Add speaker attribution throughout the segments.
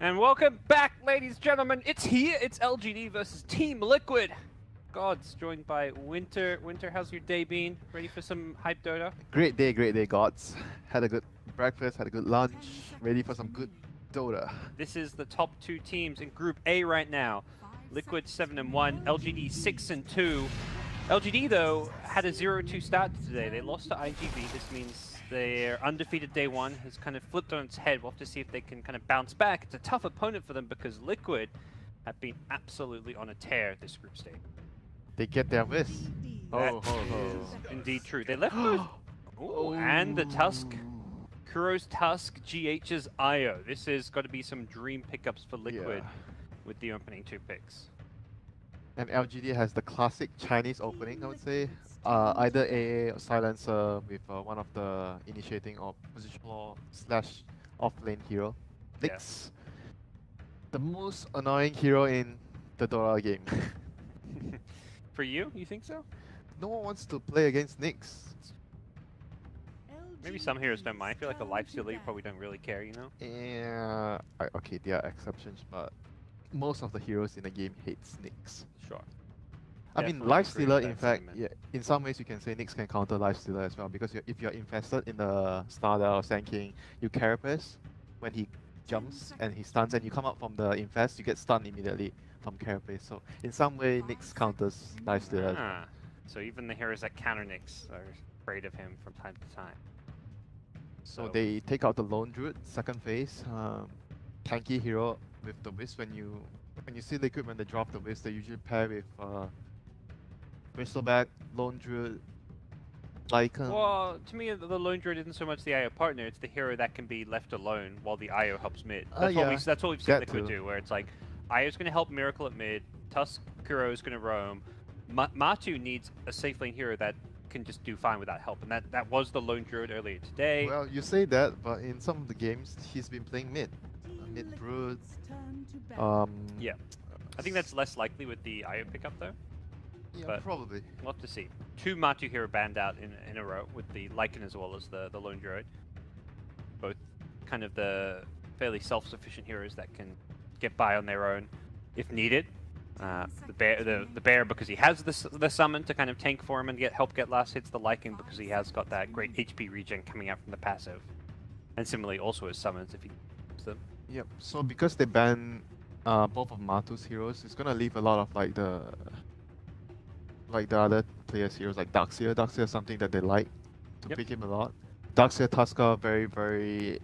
Speaker 1: And welcome back, ladies and gentlemen. It's here. It's LGD versus Team Liquid. Gods, joined by Winter. Winter, how's your day been? Ready for some hype Dota?
Speaker 2: Great day, gods. Had a good breakfast, had a good lunch, ready for some good Dota.
Speaker 1: This is the top two teams in Group A right now. Liquid 7-1, LGD 6-2. LGD, though, had a 0-2 start today. They lost to IGV. This means their undefeated day one has kind of flipped on its head. We'll have to see if they can kind of bounce back. It's a tough opponent for them because Liquid have been absolutely on a tear this group stage.
Speaker 2: They get their wish.
Speaker 1: That is indeed true. They left both. Ooh, and the Tusk. Kuro's Tusk, GH's Io. This has got to be some dream pickups for Liquid with the opening two picks.
Speaker 2: And LGD has the classic Chinese opening, I would say. Either AA or Silencer with one of the initiating or positional slash off-lane hero. Nyx, the most annoying hero in the Dota game.
Speaker 1: For you think so?
Speaker 2: No one wants to play against Nyx.
Speaker 1: Maybe some heroes don't mind. I feel like a lifestealer, you probably don't really care, you know?
Speaker 2: Yeah, okay, there are exceptions, but most of the heroes in the game hates Nyx.
Speaker 1: Sure.
Speaker 2: I mean, Lifestealer, in fact, yeah, in some ways you can say Nyx can counter Lifestealer as well, because if you're invested in the Starder or Sand King, you Carapace when he jumps and he stuns and you come out from the infest, you get stunned immediately from Carapace. So in some way, Nyx counters Lifestealer.
Speaker 1: So even the heroes that counter Nyx are afraid of him from time to time.
Speaker 2: So they take out the Lone Druid, second phase, tanky hero with the Wisp. When you see Liquid, when they drop the Wisp, they usually pair with Bristleback, Lone Druid,
Speaker 1: Well, to me, the Lone Druid isn't so much the IO partner, it's the hero that can be left alone while the IO helps mid. That's what we've seen Liquid do, where it's like, IO's going to help Miracle at mid, Tusk Kuro is going to roam, Matu needs a safe lane hero that can just do fine without help, and that was the Lone Druid earlier today.
Speaker 2: Well, you say that, but in some of the games, he's been playing mid. Mid Brood.
Speaker 1: Yeah. I think that's less likely with the IO pickup, though.
Speaker 2: Yeah,
Speaker 1: but
Speaker 2: probably.
Speaker 1: We'll have to see. Two Matu hero banned out in a row with the Lycan as well as the Lone Druid. Both kind of the fairly self-sufficient heroes that can get by on their own if needed. The bear because he has the summon to kind of tank for him and help get last hits. The Lycan because he has got that great HP regen coming out from the passive, and similarly also his summons if he uses them.
Speaker 2: Yep. So because they ban both of Matu's heroes, it's gonna leave a lot of the other players' heroes like Darkseer. Darkseer is something that they like to pick him a lot. Darkseer, Tusker, very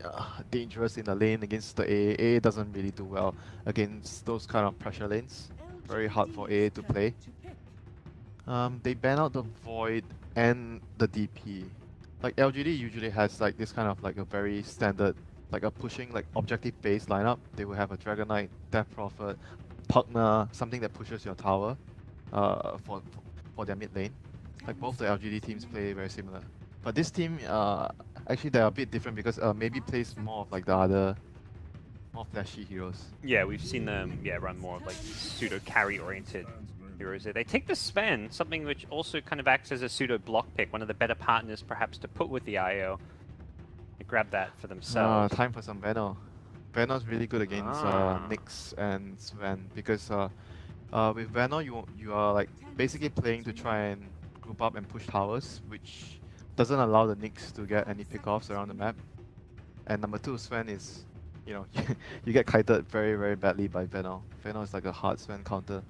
Speaker 2: dangerous in the lane against the AA. AA doesn't really do well against those kind of pressure lanes. Very hard for AA to play. They ban out the Void and the DP. Like LGD usually has like this kind of like a very standard, like a pushing like objective-based lineup. They will have a Dragon Knight, Death Prophet, Pugna, something that pushes your tower for their mid lane. Like both the LGD teams play very similar. But this team, actually they're a bit different because maybe plays more of like the other more flashy heroes.
Speaker 1: Yeah, we've seen them run more of like pseudo carry oriented heroes there. They take the Sven, something which also kind of acts as a pseudo block pick, one of the better partners perhaps to put with the IO. They grab that for themselves.
Speaker 2: Time for some Veno. Veno's really good against Nyx and Sven because with Veno you are like basically playing to try and group up and push towers, which doesn't allow the Nyx to get any pickoffs around the map. And number two, Sven is, you know, you get kited very badly by Veno. Veno is like a hard Sven counter.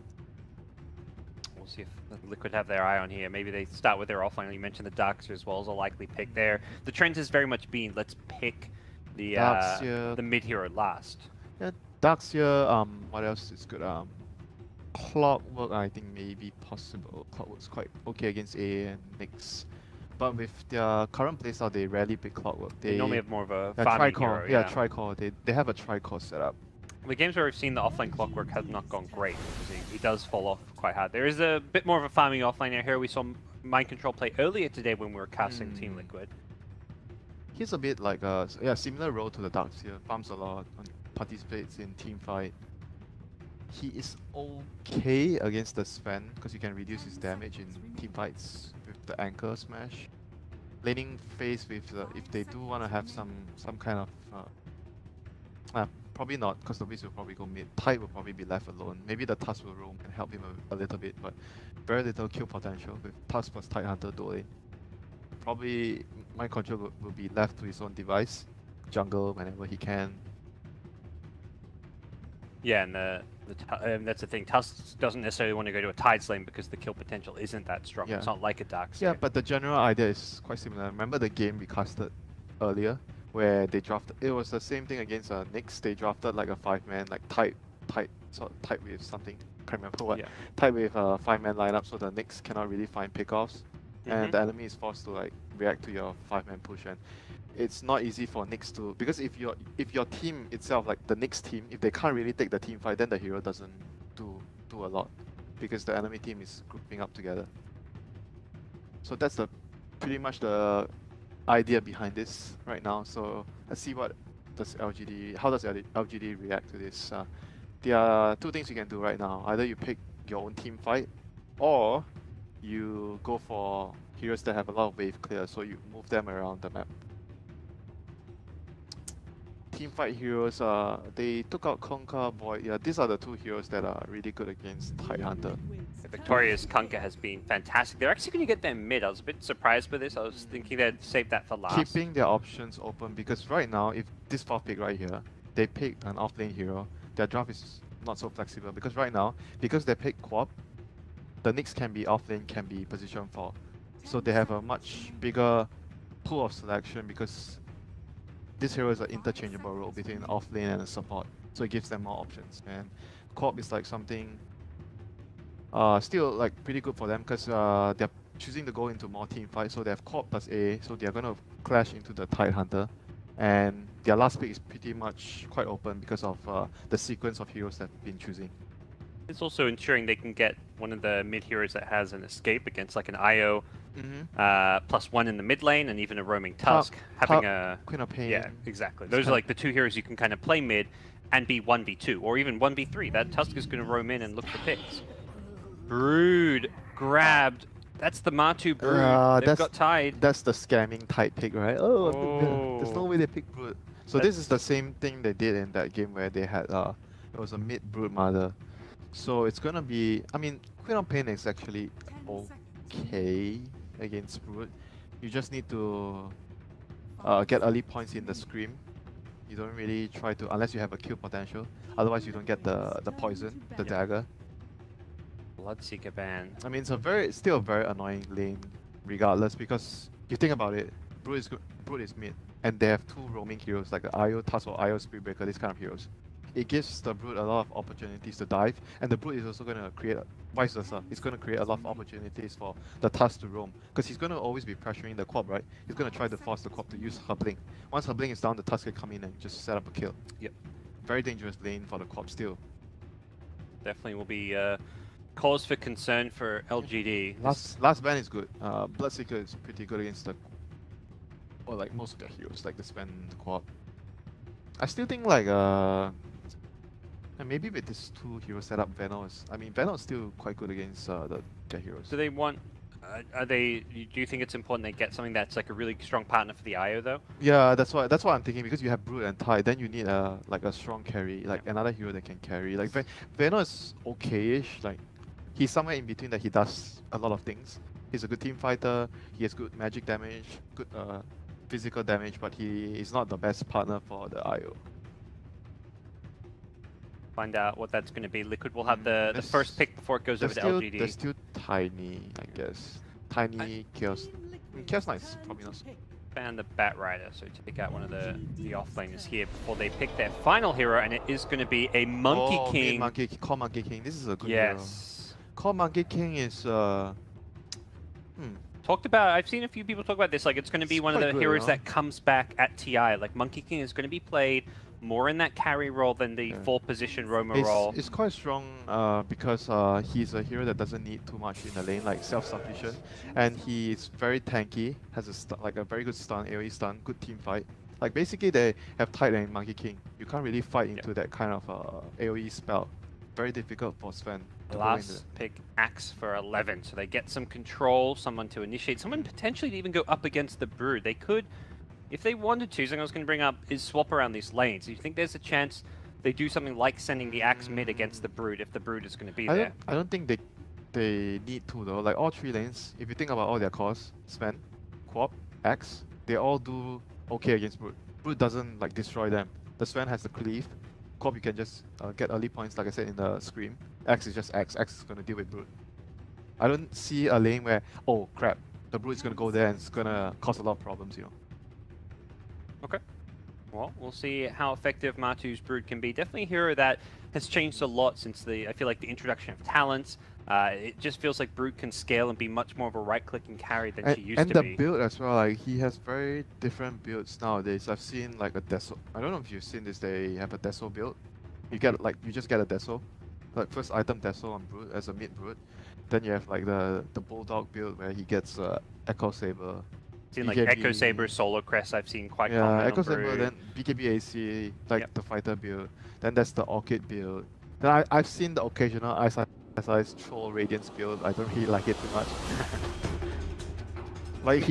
Speaker 1: We'll see if Liquid have their eye on here. Maybe they start with their offline. You mentioned the Darkseer as well as a likely pick there. The trend has very much been let's pick the mid hero last.
Speaker 2: Yeah, Darkseer. What else is good? Clockwork, I think maybe possible. Clockwork's quite okay against AA and Nyx. But with their current playstyle, they rarely pick Clockwork. They normally
Speaker 1: have more of a farming hero.
Speaker 2: Yeah, Tricore. They have a Tricore setup.
Speaker 1: The games where we've seen the offline Clockwork has not gone great because he does fall off quite hard. There is a bit more of a farming offline here. We saw Mind Control play earlier today when we were casting Team Liquid.
Speaker 2: He's a bit like similar role to the Darkseer. Farms a lot, participates in team fight. He is okay against the Sven because you can reduce his damage in team fights with the Anchor Smash. Laning phase with if they do want to have some kind of Probably not, because the Wiz will probably go mid. Tide will probably be left alone. Maybe the Tusk will roam and help him a little bit, but very little kill potential with Tusk plus Tide Hunter dueling. Probably Mind Control will be left to his own device, jungle whenever he can.
Speaker 1: Yeah, and that's the thing. Tusk doesn't necessarily want to go to a Tides lane because the kill potential isn't that strong.
Speaker 2: Yeah.
Speaker 1: It's not like a Darkseer.
Speaker 2: Yeah, but the general idea is quite similar. Remember the game we casted earlier, where they drafted? It was the same thing against Nyx. They drafted like a 5-man, like tight with something. Can't remember what.
Speaker 1: Yeah.
Speaker 2: Tight with a 5-man lineup, so the Nyx cannot really find pickoffs, and the enemy is forced to like react to your 5-man push. And it's not easy for Nyx to, because if your team itself, like the Nyx team, if they can't really take the team fight, then the hero doesn't do a lot, because the enemy team is grouping up together. So that's pretty much the idea behind this right now. So let's see how does LGD react to this. There are two things you can do right now. Either you pick your own team fight, or you go for heroes that have a lot of wave clear, so you move them around the map. Team fight heroes, they took out Conquer, Void. Yeah, these are the two heroes that are really good against Tide Hunter.
Speaker 1: Victoria's Kunkka has been fantastic. They're actually going to get them mid. I was a bit surprised by this. I was thinking they'd save that for last.
Speaker 2: Keeping their options open, because right now, if this 4th pick right here, they pick an offlane hero, their draft is not so flexible, because right now, because they pick Quap, the Nyx can be offlane, can be position 4. So they have a much bigger pool of selection, because this hero is an interchangeable role between offlane and a support, so it gives them more options. And Quap is like something still like pretty good for them, because they're choosing to go into more team fights. So they have Quap plus A, so they're going to clash into the Tide Hunter, and their last pick is pretty much quite open because of the sequence of heroes they've been choosing.
Speaker 1: It's also ensuring they can get one of the mid heroes that has an escape against like an IO, +1 in the mid lane, and even a roaming Tusk. Having a
Speaker 2: Queen of Pain.
Speaker 1: Yeah, exactly. Those are like the two heroes you can kind of play mid and be 1v2, or even 1v3. That Tusk is going to roam in and look for picks. Brood grabbed. That's the Matu Brood. They've got Tide.
Speaker 2: That's the scamming Tide pick, right? Oh, there's no way they pick Brood. So this is the same thing they did in that game where they had it was a mid Brood Mother. So it's gonna be, I mean, Queen of Pain is actually okay against Brood. You just need to get early points in the Scream. You don't really try to, unless you have a kill potential. Otherwise you don't get the poison, the dagger.
Speaker 1: Bloodseeker ban.
Speaker 2: I mean, it's still a very annoying lane regardless, because you think about it, Brood is mid, and they have two roaming heroes like the IO Tusk or IO Spiritbreaker, these kind of heroes. It gives the Brood a lot of opportunities to dive, and the Brood is also going to create, vice versa, it's going to create a lot of opportunities for the Tusk to roam, because he's going to always be pressuring the Quap, right? He's going to try to force the Quap to use her blink. Once her blink is down, the Tusk can come in and just set up a kill.
Speaker 1: Yep.
Speaker 2: Very dangerous lane for the Quap still.
Speaker 1: Definitely will be cause for concern for LGD.
Speaker 2: Last ban is good. Bloodseeker is pretty good against like most of their heroes, like the Sven and the Quap. I still think like and maybe with this two hero setup, Venal is still quite good against their heroes.
Speaker 1: Do they want? Do you think it's important they get something that's like a really strong partner for the IO though?
Speaker 2: Yeah, that's what I'm thinking, because you have Brood and Tide, then you need like a strong carry, like another hero that can carry. Like Venal is okay-ish, like he's somewhere in between that he does a lot of things. He's a good team fighter, he has good magic damage, good physical damage, but he is not the best partner for the IO.
Speaker 1: Find out what that's going to be. Liquid will have the first pick before it goes over to LGD.
Speaker 2: They're still tiny, I guess. Tiny Chaos. Chaos Knight's probably not.
Speaker 1: Ban the Bat Rider, so take out one of the offlaners here before they pick their final hero, and it is going to be a Monkey King.
Speaker 2: Call Monkey King. This is a good hero.
Speaker 1: Yes.
Speaker 2: Call Monkey King is
Speaker 1: Talked about. I've seen a few people talk about this. Like it's going to be one of the heroes that comes back at TI. Like Monkey King is going to be played more in that carry role than the full position roamer role.
Speaker 2: It's quite strong because he's a hero that doesn't need too much in the lane, like self-sufficient, and he's very tanky, has a very good stun, AoE stun, good team fight. Like basically they have Tide and Monkey King. You can't really fight into that kind of AoE spell. Very difficult for Sven.
Speaker 1: Last pick Axe for 11, so they get some control, someone to initiate, someone potentially to even go up against the Brood. They could, if they wanted to, something I was going to bring up is swap around these lanes. Do you think there's a chance they do something like sending the Axe mid against the Brood if the Brood is going to be
Speaker 2: I
Speaker 1: there.
Speaker 2: don't think they need to though. Like all 3 lanes, if you think about all their cores, Sven, Quap, Axe, they all do okay against Brood. Brood doesn't like destroy them. The Sven has the cleave. Quap you can just get early points, like I said in the Scream. Axe is just Axe. Axe is gonna deal with Brood. I don't see a lane where, oh crap, the Brood is gonna go there and it's gonna cause a lot of problems, you know.
Speaker 1: Okay. Well, we'll see how effective Matu's Brood can be. Definitely a hero that has changed a lot since I feel like the introduction of talents. It just feels like Brood can scale and be much more of a right-clicking carry than she used to be.
Speaker 2: And the build as well, like he has very different builds nowadays. I've seen like a Deso. I don't know if you've seen this. They have a Deso build. You get like you just get a Deso, like first item Deso on Brood as a mid Brood. Then you have like the Bulldog build where he gets Echo Saber.
Speaker 1: Seen like Echo Saber, Solo Crest. I've seen quite common.
Speaker 2: Yeah, Echo
Speaker 1: on
Speaker 2: Saber,
Speaker 1: Brood.
Speaker 2: then BKB AC, like the fighter build. Then there's the Orchid build. Then I've seen the occasional Ice Troll Radiance build. I don't really like it too much. Like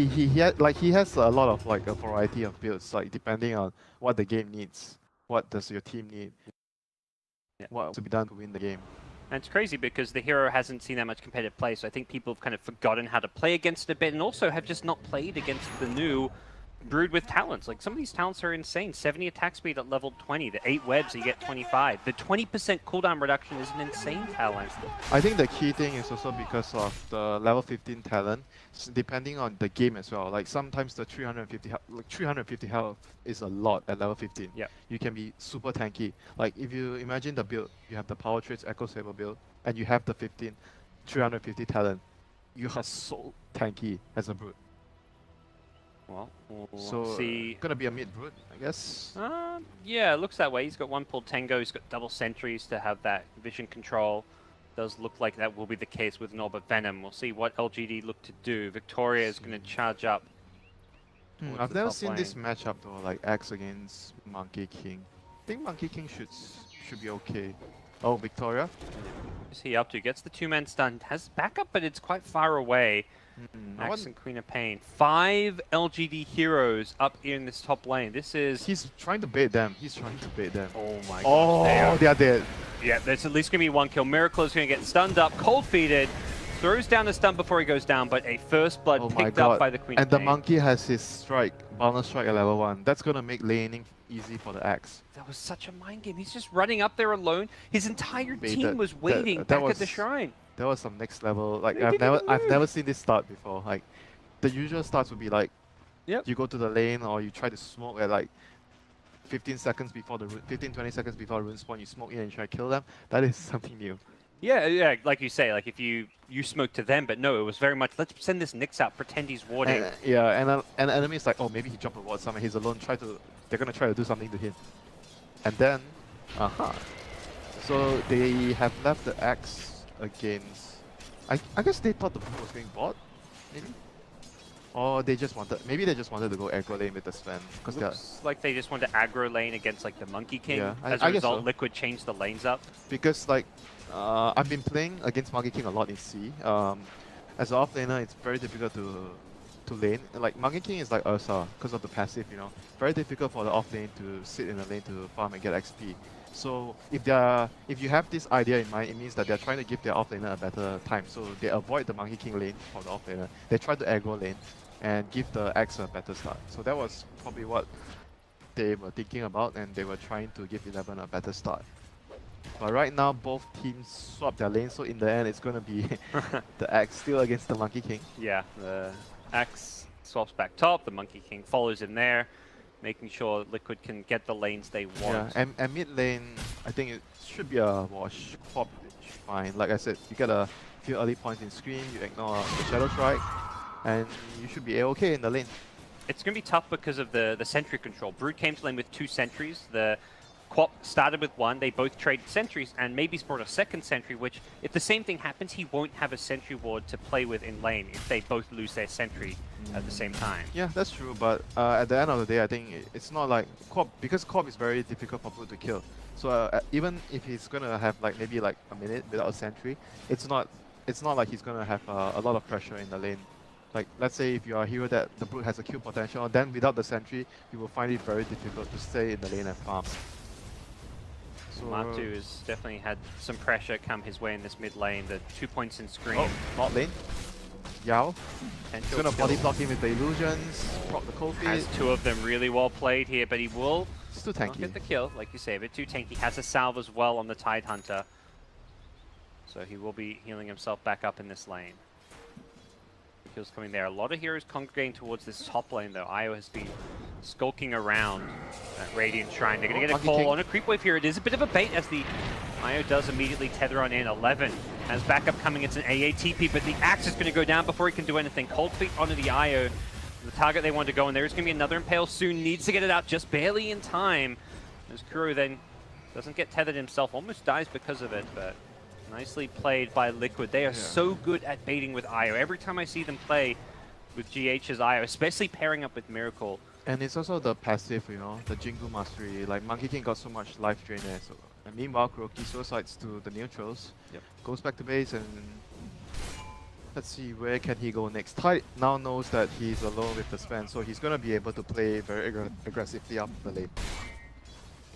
Speaker 2: he has a lot of like a variety of builds, like depending on what the game needs. What does your team need? What to be done to win the game?
Speaker 1: And it's crazy because the hero hasn't seen that much competitive play, so I think people have kind of forgotten how to play against it a bit, and also have just not played against the new Brood with talents. Like, some of these talents are insane. 70 attack speed at level 20, the 8 webs, you get 25. The 20% cooldown reduction is an insane talent.
Speaker 2: I think the key thing is also because of the level 15 talent, depending on the game as well. Like, sometimes the 350 health is a lot at level 15.
Speaker 1: Yeah.
Speaker 2: You can be super tanky. Like, if you imagine the build, you have the Power Traits Echo Saber build, and you have the 350 talent, you are so tanky as a Brood.
Speaker 1: Well, we'll
Speaker 2: So,
Speaker 1: see.
Speaker 2: Gonna be a mid Brood, I guess.
Speaker 1: Yeah, it looks that way. He's got one pulled Tango, he's got double sentries to have that vision control. Does look like that will be the case with Norbert Venom. We'll see what LGD look to do. Victoria is going to charge up.
Speaker 2: I've never seen this matchup though, like Axe against Monkey King. I think Monkey King should be okay. Oh, Victoria?
Speaker 1: What's he up to? Gets the 2-man stun. Has backup, but it's quite far away. Axe and Queen of Pain. 5 LGD heroes up in this top lane. This is...
Speaker 2: He's trying to bait them.
Speaker 1: Oh my gosh.
Speaker 2: Oh, they are dead.
Speaker 1: Yeah, there's at least going to be 1 kill. Miracle is going to get stunned up, cold-feeded. Throws down the stun before he goes down, but a first blood picked up by the Queen
Speaker 2: and
Speaker 1: of
Speaker 2: the
Speaker 1: Pain.
Speaker 2: Monkey has his strike, balance strike at level 1. That's going to make laning easy for the Axe.
Speaker 1: That was such a mind game. He's just running up there alone. His entire team was waiting back at the shrine.
Speaker 2: That was some next level. Like I've never seen this start before. Like the usual starts would be like, you go to the lane or you try to smoke at like 15 seconds before the 20 seconds before the rune spawn. You smoke in and try to kill them. That is something new.
Speaker 1: Yeah, like you say, like if you smoke to them, but no, it was very much let's send this Nyx out, pretend he's warding.
Speaker 2: And an enemy is like, oh, maybe he dropped a ward somewhere. He's alone. They're gonna try to do something to him. And then, so they have left the Axe against. I guess they thought the Brood was going bot, maybe. Or they just wanted, maybe they just wanted to go aggro lane with the Sven.
Speaker 1: Looks like they just wanted to aggro lane against like the Monkey King.
Speaker 2: Yeah,
Speaker 1: As a result,
Speaker 2: so.
Speaker 1: Liquid changed the lanes up.
Speaker 2: Because like, I've been playing against Monkey King a lot in C. As an offlaner, it's very difficult to lane. Like Monkey King is like Ursa because of the passive, you know. Very difficult for the offlane to sit in the lane to farm and get XP. So if you have this idea in mind, it means that they're trying to give their offlaner a better time. So they avoid the Monkey King lane for the offlaner. They try to aggro lane and give the Axe a better start. So that was probably what they were thinking about, and they were trying to give 11 a better start. But right now, both teams swap their lanes, so in the end, it's going to be the Axe still against the Monkey King.
Speaker 1: Yeah, the Axe swaps back top, the Monkey King follows in there, making sure Liquid can get the lanes they want.
Speaker 2: Yeah, and mid lane, I think it should be a wash. Pop fine. Like I said, you get a few early points in Scream, you ignore the Shadow Strike, and you should be A-okay in the lane.
Speaker 1: It's going to be tough because of the sentry control. Brood came to lane with 2 sentries. The Quap started with 1. They both traded sentries, and maybe brought a second sentry, which, if the same thing happens, he won't have a sentry ward to play with in lane if they both lose their sentry at the same time.
Speaker 2: Yeah, that's true, but at the end of the day, I think it's not like Quap, because Quap is very difficult for Brood to kill. So even if he's going to have like maybe like a minute without a sentry, it's not like he's going to have a lot of pressure in the lane. Like, let's say if you are a hero that the Brood has a kill potential, then without the sentry, you will find it very difficult to stay in the lane and farm.
Speaker 1: Matu has definitely had some pressure come his way in this mid lane. The 2 points in screen.
Speaker 2: Oh, bot lane. Yao. He's
Speaker 1: Potential
Speaker 2: gonna
Speaker 1: kill.
Speaker 2: body block him with the illusions, proc the cold feet.
Speaker 1: Has two of them really well played here, but he will
Speaker 2: It's too
Speaker 1: not
Speaker 2: tanky.
Speaker 1: get the kill, like you say, a bit too tanky. Has a salve as well on the Tide Hunter. So he will be healing himself back up in this lane. Kills coming there. A lot of heroes congregating towards this top lane though. Io has been skulking around that Radiant Shrine. They're going to get a
Speaker 2: Monkey
Speaker 1: call
Speaker 2: King.
Speaker 1: on a creep wave here. It is a bit of a bait as the Io does immediately tether on in. 11 has backup coming. It's an AATP, but the axe is going to go down before he can do anything. Cold Feet onto the Io. The target they want to go, and there's going to be another Impale soon. Needs to get it out just barely in time. As Kuro then doesn't get tethered himself. Almost dies because of it, but nicely played by Liquid. They are so good at baiting with Io. Every time I see them play with GH's Io, especially pairing up with Miracle.
Speaker 2: And it's also the passive, you know, the Jingu Mastery. Like Monkey King got so much life drain there. So, and meanwhile, Kuroki suicides to the neutrals.
Speaker 1: Yep.
Speaker 2: Goes back to base and let's see where can he go next. Tide now knows that he's alone with the Sven, so he's gonna be able to play very aggressively up the lane.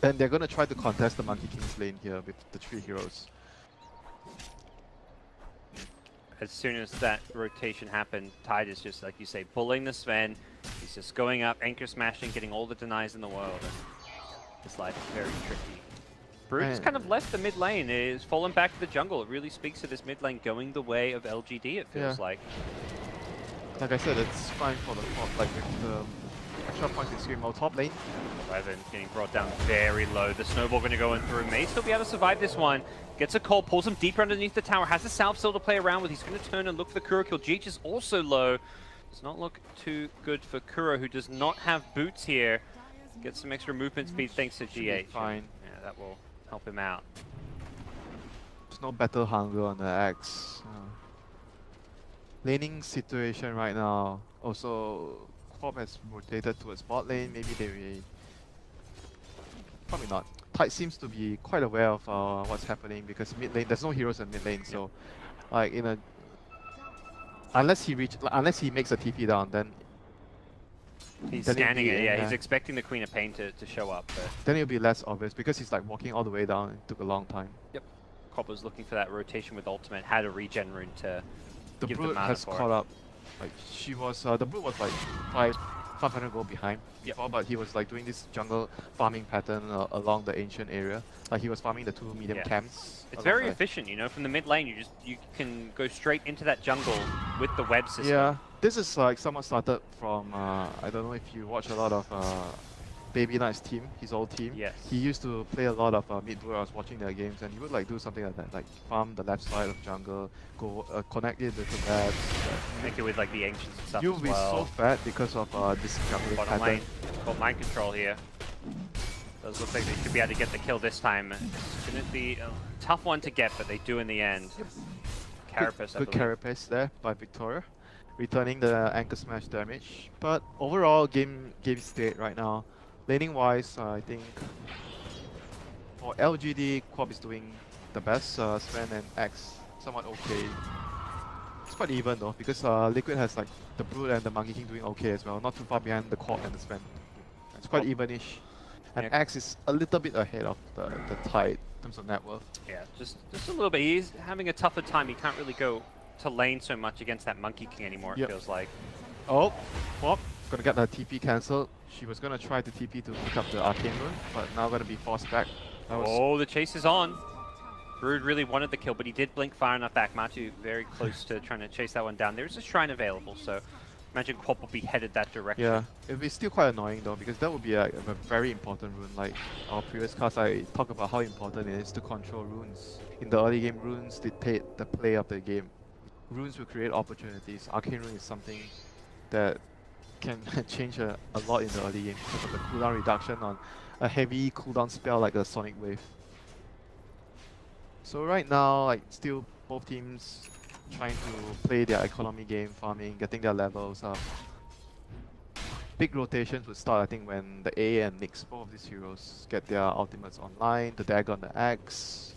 Speaker 2: And they're gonna try to contest the Monkey King's lane here with the 3 heroes.
Speaker 1: As soon as that rotation happened, Tide is just, like you say, bullying the Sven. He's just going up, anchor smashing, getting all the denies in the world. And this life is very tricky. Brute's kind of left the mid lane, is fallen back to the jungle. It really speaks to this mid lane going the way of LGD, it feels like.
Speaker 2: Like I said, it's fine for the top, like with the extra points in Screamo top lane.
Speaker 1: 11 getting brought down very low. The snowball going to go in through. May still be able to survive this one. Gets a call, pulls him deeper underneath the tower. Has a salve still to play around with. He's going to turn and look for the Kuro kill. GH is also low. Does not look too good for Kuro, who does not have boots here. Gets some extra movement speed thanks to GH.
Speaker 2: Fine.
Speaker 1: Yeah, that will help him out.
Speaker 2: There's no battle hunger on the Axe. Laning situation right now. Also, Quab has rotated towards bot lane. Maybe they will. Probably not. Tide seems to be quite aware of what's happening because mid lane, there's no heroes in mid lane. So, like in a, unless he makes a TP down, then
Speaker 1: He's
Speaker 2: then
Speaker 1: scanning it, yeah.
Speaker 2: yeah.
Speaker 1: He's expecting the Queen of Pain to show up. But
Speaker 2: then it'll be less obvious because he's like walking all the way down. It took a long time.
Speaker 1: yep. Quab was looking for that rotation with ultimate. Had a regen rune to
Speaker 2: The
Speaker 1: give
Speaker 2: Brute
Speaker 1: the mana
Speaker 2: has
Speaker 1: for
Speaker 2: caught up. Like she was, the Brute was like 500 gold behind before, but he was like doing this jungle farming pattern along the ancient area. Like he was farming the 2 medium camps.
Speaker 1: It's very
Speaker 2: alongside.
Speaker 1: efficient, you know, from the mid lane you can go straight into that jungle with the web system.
Speaker 2: Yeah, this is like someone started from, I don't know if you watch a lot of Baby Knight's team, his old team.
Speaker 1: Yes.
Speaker 2: He used to play a lot of mid-board. I was watching their games and he would like do something like that, like farm the left side of jungle, go connect it with the labs.
Speaker 1: Make it with like the ancients and stuff
Speaker 2: You'll
Speaker 1: as
Speaker 2: be
Speaker 1: well.
Speaker 2: so fat because of this jungling
Speaker 1: Bottom
Speaker 2: pattern.
Speaker 1: lane, got mind control here. Does look like they should be able to get the kill this time. Shouldn't be a tough one to get, but they do in the end. Carapace, I
Speaker 2: Good
Speaker 1: believe.
Speaker 2: carapace there by Victoria, returning the anchor smash damage. But overall, game state right now, laning wise, I think for LGD, Quab is doing the best. Sven and X somewhat okay. It's quite even though because Liquid has like the Brute and the Monkey King doing okay as well, not too far behind the Quab and the Sven. It's quite evenish. And
Speaker 1: Yeah.
Speaker 2: X is a little bit ahead of the Tide in terms of net worth.
Speaker 1: Yeah, just a little bit. He's having a tougher time. He can't really go to lane so much against that Monkey King anymore, it
Speaker 2: Yep.
Speaker 1: feels like.
Speaker 2: Oh, Quab gonna get the TP cancelled. She was gonna try to TP to pick up the Arcane Rune, but now gonna be forced back. That was
Speaker 1: Oh, the chase is on. Brood really wanted the kill, but he did blink far enough back. Matu very close to trying to chase that one down. There's a shrine available, so imagine Quab will be headed that direction.
Speaker 2: yeah. It'll be still quite annoying though because that would be a very important rune. Like our previous cast, I talked about how important it is to control runes. In the early game, runes dictate the play of the game. Runes will create opportunities. Arcane Rune is something that can change a lot in the early game because of the cooldown reduction on a heavy cooldown spell like a Sonic Wave. So right now, like still both teams trying to play their economy game, farming, getting their levels up. Big rotations would start I think when the A and Nyx, both of these heroes, get their ultimates online, the dagger on the axe.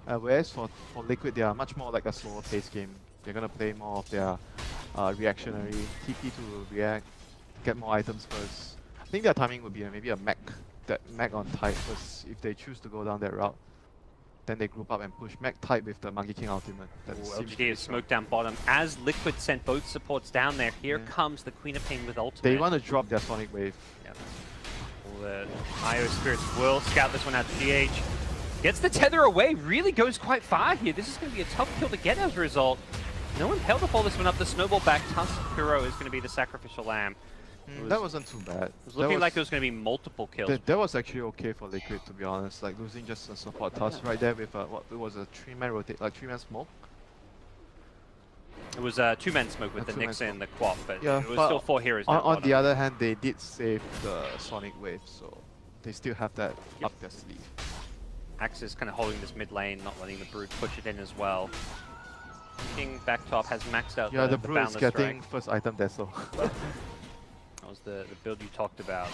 Speaker 2: Whereas for Liquid, they are much more like a slower paced game. They're gonna play more of their reactionary TP to react, get more items first. I think their timing would be maybe a mech that Mac on type, because if they choose to go down that route, then they group up and push Mac type with the Monkey King ultimate.
Speaker 1: LGD is smoked down bottom. As Liquid sent both supports down there, here comes the Queen of Pain with ultimate.
Speaker 2: They want to drop their Sonic Wave.
Speaker 1: Yep. Well, the IO Spirits will scout this one out to GH. Gets the tether away, really goes quite far here. This is going to be a tough kill to get as a result. No Impale to follow this one up. The snowball back Tusk Hero is going to be the sacrificial lamb.
Speaker 2: That wasn't too bad.
Speaker 1: It was looking like it was going to be multiple kills.
Speaker 2: That was actually okay for Liquid, to be honest. Like losing just a support Tusk right there with what it was a 3-man rotate, like 3-man smoke.
Speaker 1: It was a 2-man smoke with the Nyx and the Quap, but
Speaker 2: yeah,
Speaker 1: it was still 4 heroes.
Speaker 2: On the other hand, they did save the Sonic Wave, so they still have that up their sleeve.
Speaker 1: Axe is kind of holding this mid lane, not letting the Brood push it in as well. King back top has maxed out
Speaker 2: the Brood is getting
Speaker 1: strike.
Speaker 2: first item there, so.
Speaker 1: That was the build you talked about.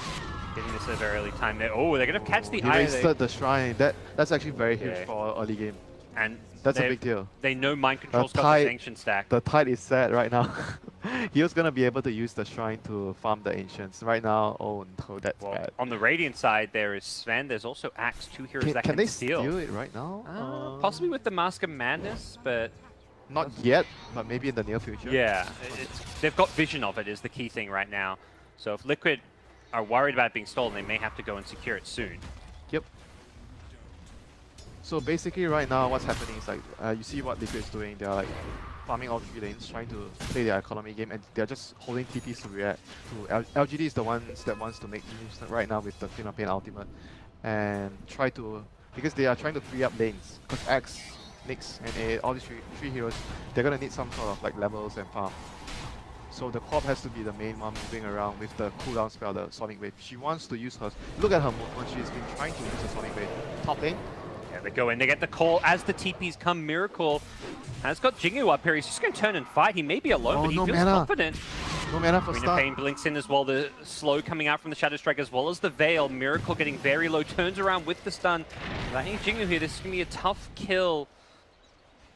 Speaker 1: Getting this at a very early time there. Oh, they're going to catch the
Speaker 2: He
Speaker 1: eye.
Speaker 2: wasted the shrine. That's actually very huge for early game.
Speaker 1: And
Speaker 2: that's a big deal.
Speaker 1: They know mind control's got this ancient stack.
Speaker 2: The tide is set right now. He was going to be able to use the shrine to farm the ancients. Right now, oh no, that's bad.
Speaker 1: On the Radiant side, there is Sven. There's also Axe, 2 heroes that
Speaker 2: can they
Speaker 1: steal
Speaker 2: it right now?
Speaker 1: Possibly with the Mask of Madness, but...
Speaker 2: Not yet, but maybe in the near future.
Speaker 1: Yeah, they've got vision of it is the key thing right now. So if Liquid are worried about it being stolen, they may have to go and secure it soon.
Speaker 2: Yep. So basically right now what's happening is like, you see what Liquid is doing, they're like farming all 3 lanes, trying to play their economy game, and they're just holding TPs to react to. LGD is the ones that wants to make moves right now with the Queen of Pain ultimate, and try to, because they are trying to free up lanes, because Axe, Nyx, and A, all these three heroes, they're gonna need some sort of like levels and farm. So the Quap has to be the main one moving around with the cooldown spell, the Sonic Wave. She wants to use her. Look at her movement. She's been trying to use the Sonic Wave. Top lane.
Speaker 1: Yeah, they go in. They get the call as the TPs come. Miracle has got Jingu up here. He's just going to turn and fight. He may be alone, but he feels confident.
Speaker 2: No mana for
Speaker 1: Queen
Speaker 2: start.
Speaker 1: of Pain blinks in as well. The slow coming out from the Shadow Strike as well as the Veil. Miracle getting very low. Turns around with the stun. Landing Jingu here. This is going to be a tough kill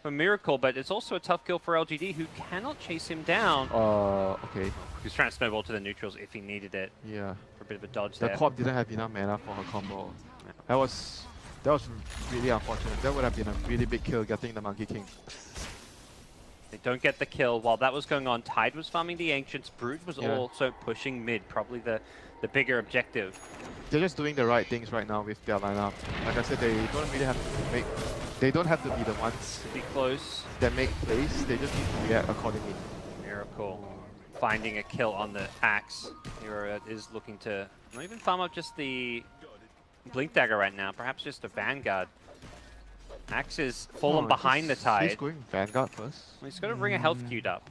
Speaker 1: for Miracle, but it's also a tough kill for LGD, who cannot chase him down.
Speaker 2: Okay.
Speaker 1: He's trying to snowball to the neutrals if he needed it.
Speaker 2: Yeah.
Speaker 1: For a bit of a dodge
Speaker 2: the
Speaker 1: there.
Speaker 2: Quap didn't have enough mana for her combo. That was really unfortunate. That would have been a really big kill, getting the Monkey King.
Speaker 1: They don't get the kill. While that was going on, Tide was farming the Ancients. Brood was also pushing mid, probably the bigger objective.
Speaker 2: They're just doing the right things right now with their lineup. Like I said, they don't really have to make... They don't have to be the ones
Speaker 1: to be close
Speaker 2: that make plays. They just need to react accordingly.
Speaker 1: Miracle finding a kill on the Axe. Hero is looking to not even farm up just the Blink Dagger right now. Perhaps just a Vanguard. Axe is fallen behind the Tide.
Speaker 2: He's going Vanguard first.
Speaker 1: Well, he's got to bring a health queued up.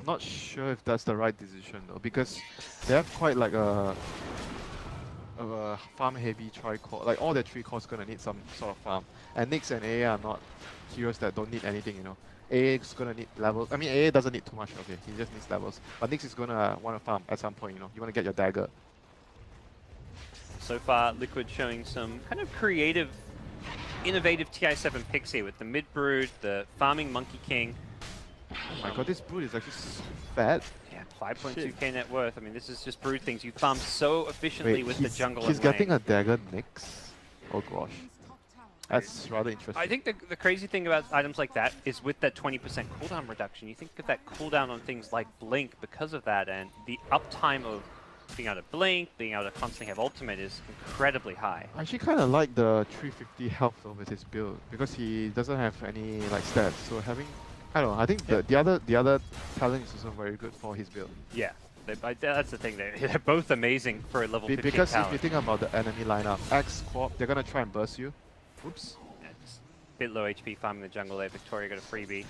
Speaker 2: Not sure if that's the right decision though, because they have quite like a farm heavy tri-core. Like all their 3 cores gonna need some sort of farm. And Nyx and AA are not heroes that don't need anything, you know. AA is gonna need levels. I mean, AA doesn't need too much, okay, he just needs levels. But Nyx is gonna want to farm at some point, you know. You want to get your dagger.
Speaker 1: So far, Liquid showing some kind of creative, innovative TI7 picks here with the mid Brood, the farming Monkey King.
Speaker 2: Oh my god, this Brood is actually so fat.
Speaker 1: Yeah, 5.2k net worth. I mean, this is just Brood things. You farm so efficiently with the jungle.
Speaker 2: He's getting a dagger Nyx. Oh gosh. That's rather interesting.
Speaker 1: I think the crazy thing about items like that is with that 20% cooldown reduction, you think of that cooldown on things like Blink because of that, and the uptime of being able to Blink, being able to constantly have ultimate is incredibly high.
Speaker 2: I actually kind of like the 350 health though with his build, because he doesn't have any like stats, so having... I don't know, I think the other talent is also very good for his build.
Speaker 1: Yeah, that's the thing, they're both amazing for a level 15
Speaker 2: Because
Speaker 1: talent.
Speaker 2: if you think about the enemy lineup, Axe, Quap, they're gonna try and burst you. Oops.
Speaker 1: Yeah, just a bit low HP farming the jungle there. Victoria got a freebie.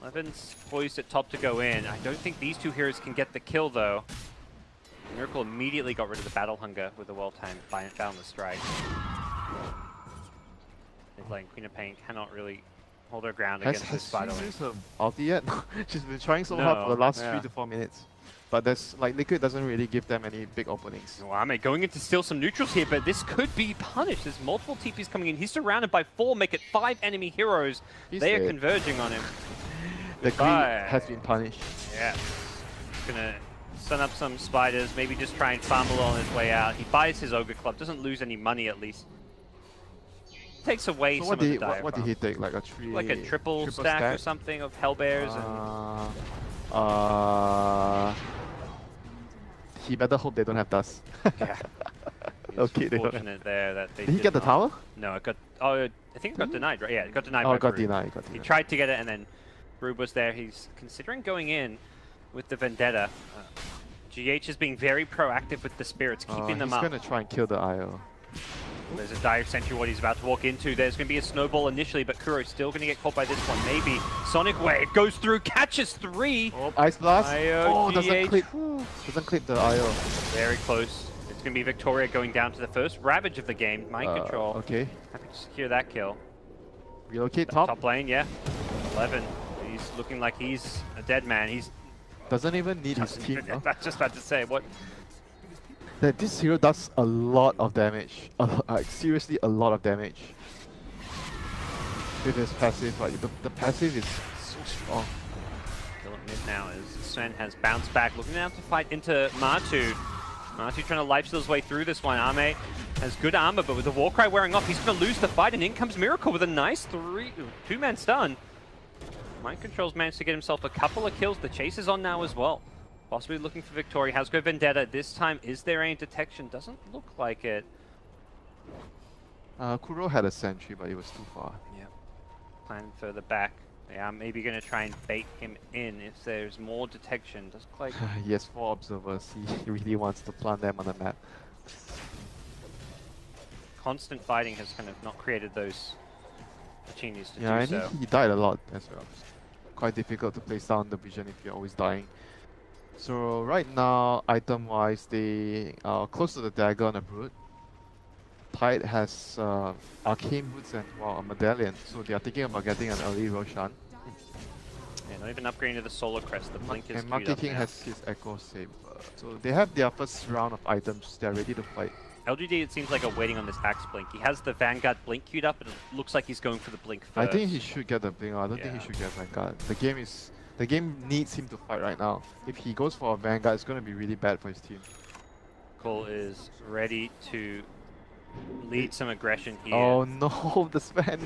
Speaker 1: Levin's poised at top to go in. I don't think these 2 heroes can get the kill though. Miracle immediately got rid of the battle hunger with a well-timed boundless strike. Mid-lane Queen of Pain cannot really hold her ground against this battle.
Speaker 2: Has she used her ulti yet? She's been trying so hard for the last 3 to 4 minutes. But there's like Liquid doesn't really give them any big openings.
Speaker 1: Well, I mean, going in to steal some neutrals here, but this could be punished. There's multiple TPs coming in. He's surrounded by 4, make it 5 enemy heroes. They are converging on him.
Speaker 2: The Queen has been punished.
Speaker 1: Yeah. He's gonna Stun up some spiders, maybe just try and farm along his way out. He buys his Ogre Club, doesn't lose any money at least. Takes away
Speaker 2: So
Speaker 1: some of the diaphragm.
Speaker 2: what did he take? Like a
Speaker 1: triple stack or something of Hellbears and...
Speaker 2: He better hope they don't have dust.
Speaker 1: Yeah.
Speaker 2: Okay,
Speaker 1: it's fortunate there that they
Speaker 2: did he get the
Speaker 1: not.
Speaker 2: tower?
Speaker 1: No, it got... Oh, I think it got denied, right? Yeah, it got denied
Speaker 2: Oh,
Speaker 1: by
Speaker 2: it got
Speaker 1: Brute.
Speaker 2: denied.
Speaker 1: He tried to get it and then Brute was there. He's considering going in with the Vendetta. GH is being very proactive with the spirits, keeping them up.
Speaker 2: He's gonna try and kill the IO.
Speaker 1: There's a dire sentry what he's about to walk into. There's going to be a snowball initially, but Kuro's still going to get caught by this one. Maybe Sonic Wave goes through, catches 3.
Speaker 2: Oh, Ice Blast.
Speaker 1: IO,
Speaker 2: doesn't clip the IO.
Speaker 1: Very close. It's going to be Victoria going down to the first Ravage of the game. Mind control.
Speaker 2: Okay.
Speaker 1: Happy to secure that kill.
Speaker 2: Relocate top.
Speaker 1: Top lane, yeah. 11. He's looking like he's a dead man. He's
Speaker 2: doesn't even need his team.
Speaker 1: I was just about to say what.
Speaker 2: That this hero does a lot of damage. Seriously, a lot of damage. With his passive, like the passive is so strong.
Speaker 1: Kill at mid now as Sven has bounced back, looking now to fight into Martu. Martu trying to lifesteal his way through this one. Ame has good armor, but with the Warcry wearing off, he's going to lose the fight, and in comes Miracle with a nice 2-man stun. Mind Control's managed to get himself a couple of kills. The chase is on now as well. Possibly looking for Victoria. Has go Vendetta. This time, is there any detection? Doesn't look like it.
Speaker 2: Kuro had a sentry, but it was too far.
Speaker 1: Yeah. Plan further back. They are maybe going to try and bait him in if there's more detection. Doesn't look like...
Speaker 2: He has 4 observers. He really wants to plant them on the map.
Speaker 1: Constant fighting has kind of not created those opportunities to do
Speaker 2: yeah,
Speaker 1: so.
Speaker 2: and he died a lot as well. Quite difficult to place down the vision if you're always dying. So right now, item-wise, they are close to the dagger on a Brute. Tide has arcane boots and a medallion, so they are thinking about getting an early Roshan.
Speaker 1: Yeah, not even upgrading to the Solar Crest. The blink is
Speaker 2: and Monkey King has his Echo Saber. So they have their first round of items. They're ready to fight.
Speaker 1: LGD, it seems like, are waiting on this Axe Blink. He has the Vanguard Blink queued up, but it looks like he's going for the Blink first.
Speaker 2: I think he should get the Blink. I don't think he should get Vanguard. The game needs him to fight right now. If he goes for a Vanguard, it's going to be really bad for his team.
Speaker 1: Cole is ready to lead some aggression here.
Speaker 2: Oh no, the Sven.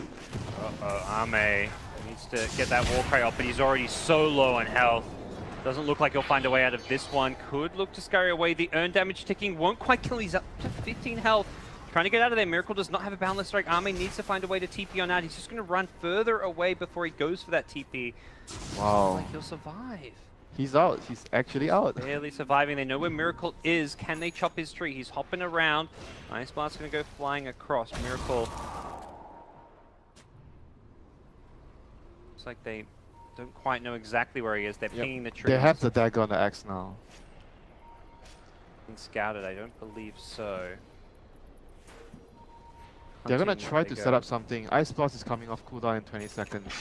Speaker 1: Uh-oh, Ame needs to get that Warcry off, but he's already so low on health. Doesn't look like he'll find a way out of this one. Could look to scurry away. The earn damage ticking won't quite kill. He's up to 15 health. Trying to get out of there. Miracle does not have a Boundless Strike. Ame needs to find a way to TP on out. He's just going to run further away before he goes for that TP.
Speaker 2: Wow.
Speaker 1: Like he'll survive.
Speaker 2: He's out. He's actually out.
Speaker 1: Barely surviving. They know where Miracle is. Can they chop his tree? He's hopping around. Ice Blast's going to go flying across. Miracle. Looks like they don't quite know exactly where he is. They're pinging the tree.
Speaker 2: They have the dagger on the axe now.
Speaker 1: Been scouted? I don't believe so.
Speaker 2: They're gonna try to set up something. Ice Blast is coming off cooldown in 20 seconds.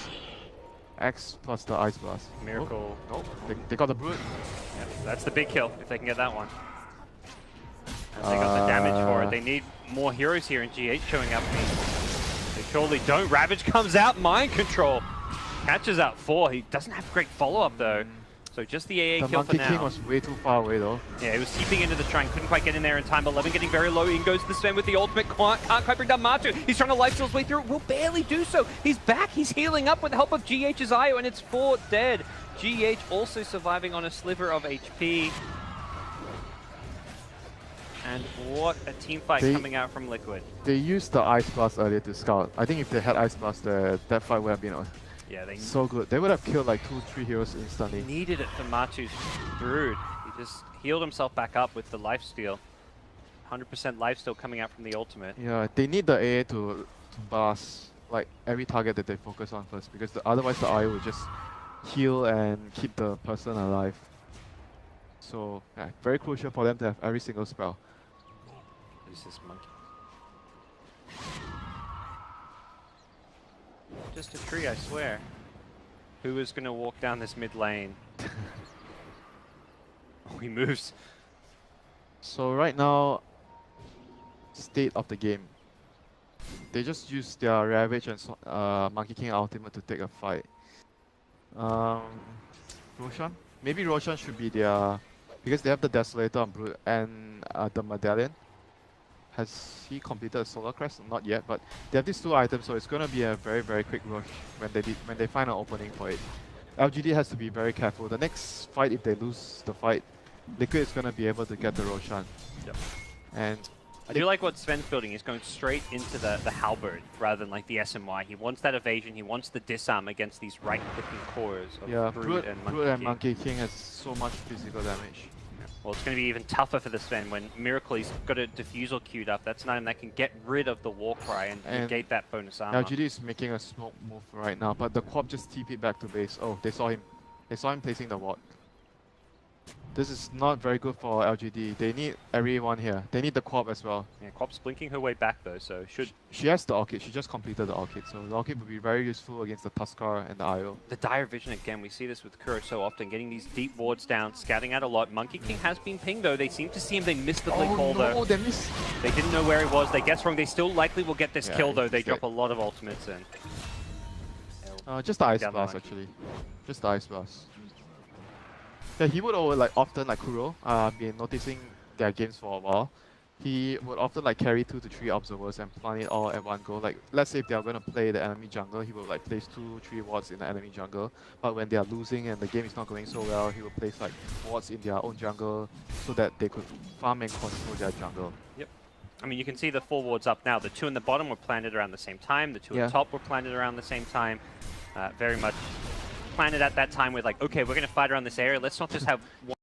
Speaker 2: X plus the Ice Blast.
Speaker 1: Miracle.
Speaker 2: Nope. They got the Brute.
Speaker 1: Yep, that's the big kill, if they can get that one. And they got the damage for it. They need more heroes here, and GH showing up. They surely don't. Ravage comes out. Mind Control. Catches out 4. He doesn't have great follow-up, though. So just the AA kill for now.
Speaker 2: The Monkey King was way too far away, though.
Speaker 1: Yeah, he was seeping into the shrine. Couldn't quite get in there in time. 11 getting very low. In goes the Sven with the ultimate. Can't quite bring down Martu. He's trying to lifesteal his way through. Will barely do so. He's back. He's healing up with the help of GH's IO, and it's 4 dead. GH also surviving on a sliver of HP. And what a team fight coming out from Liquid.
Speaker 2: They used the Ice Blast earlier to scout. I think if they had Ice Blast, that fight would have been so good. They would have killed like 2-3 heroes instantly.
Speaker 1: Needed it for Martu's Brood. He just healed himself back up with the lifesteal. 100% lifesteal coming out from the ultimate.
Speaker 2: Yeah, they need the AA to blast like every target that they focus on first, because otherwise the IO will just heal and keep the person alive. So yeah, very crucial for them to have every single spell.
Speaker 1: Use this monkey. Just a tree, I swear. Who is going to walk down this mid lane? Oh, he moves.
Speaker 2: So right now, state of the game. They just use their Ravage and Monkey King ultimate to take a fight. Roshan? Maybe Roshan should be their because they have the Desolator on Brute and the Medallion. Has he completed a Solar Crest? Not yet, but they have these two items, so it's gonna be a very, very quick rush when they find an opening for it. LGD has to be very careful. The next fight, if they lose the fight, Liquid is gonna be able to get the Roshan.
Speaker 1: Yep.
Speaker 2: And
Speaker 1: I do like what Sven's building. He's going straight into the halberd rather than like the SMY. He wants that evasion. He wants the disarm against these right-clicking cores of
Speaker 2: yeah,
Speaker 1: Brood and
Speaker 2: Monkey King has so much physical damage.
Speaker 1: Well, it's going to be even tougher for the Sven when Miracle, he's got a diffusal queued up. That's an item that can get rid of the Warcry and negate that bonus armor.
Speaker 2: LGD is making a smoke move right now, but the Quap just TP'd back to base. Oh, they saw him. They saw him placing the ward. This is not very good for LGD. They need everyone here. They need the Quap as well.
Speaker 1: Yeah, Quap's blinking her way back though, so should...
Speaker 2: She has the Orchid. She just completed the Orchid, so the Orchid will be very useful against the Tuskar and the IO.
Speaker 1: The dire vision again, we see this with Kuro so often, getting these deep wards down, scouting out a lot. Monkey King has been pinged though. They seem to see him. They missed the blink call though.
Speaker 2: They missed.
Speaker 1: They didn't know where he was. They guessed wrong. They still likely will get this kill though. They drop a lot of ultimates in.
Speaker 2: Just the Ice Blast actually. Just the Ice Blast. Yeah, he would often like Kuro, been noticing their games for a while. He would often like carry 2 to 3 observers and plant it all at one go. Like let's say if they are going to play the enemy jungle, he will like place 2-3 wards in the enemy jungle. But when they are losing and the game is not going so well, he will place like wards in their own jungle so that they could farm and control their jungle.
Speaker 1: Yep. I mean, you can see the 4 wards up now. The 2 in the bottom were planted around the same time. The 2 at the top were planted around the same time. Very much planted at that time with like, okay, we're going to fight around this area. Let's not just have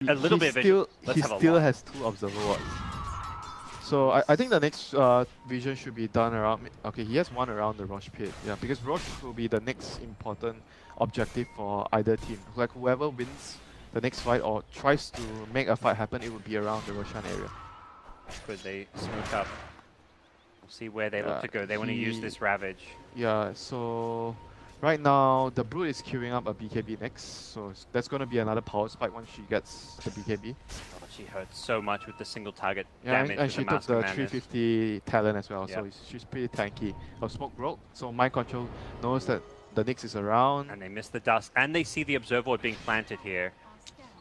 Speaker 1: a little bit of vision.
Speaker 2: He still has 2 observer wards. So I think the next vision should be done around... Okay, he has 1 around the Rosh pit. Yeah, because Rosh will be the next important objective for either team. Like whoever wins the next fight or tries to make a fight happen, it will be around the Roshan area.
Speaker 1: Could they smoke up? We'll see where they look to go. They want to use this Ravage.
Speaker 2: Yeah, so... Right now, the Brood is queuing up a BKB next, so that's going to be another power spike once she gets the BKB.
Speaker 1: Oh, she hurts so much with the single target
Speaker 2: damage. And she took the 350 talent as well,
Speaker 1: yep.
Speaker 2: So she's pretty tanky. Her smoke broke, so Mind Control knows that the Nyx is around.
Speaker 1: And they miss the dust, and they see the Observer Ward being planted here.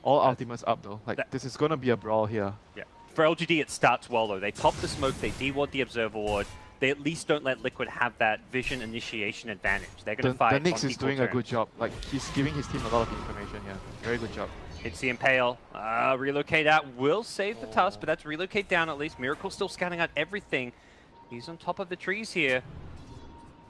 Speaker 2: All ultimates up though, like this is going to be a brawl here.
Speaker 1: Yeah. For LGD, it starts well though. They pop the smoke, they de-ward the Observer Ward. They at least don't let Liquid have that vision initiation advantage. They're going to fight.
Speaker 2: The Nyx is doing a good job. Like he's giving his team a lot of information here. Very good job.
Speaker 1: Hits the Impale. Relocate out will save the Tusk, but that's relocate down at least. Miracle still scouting out everything. He's on top of the trees here.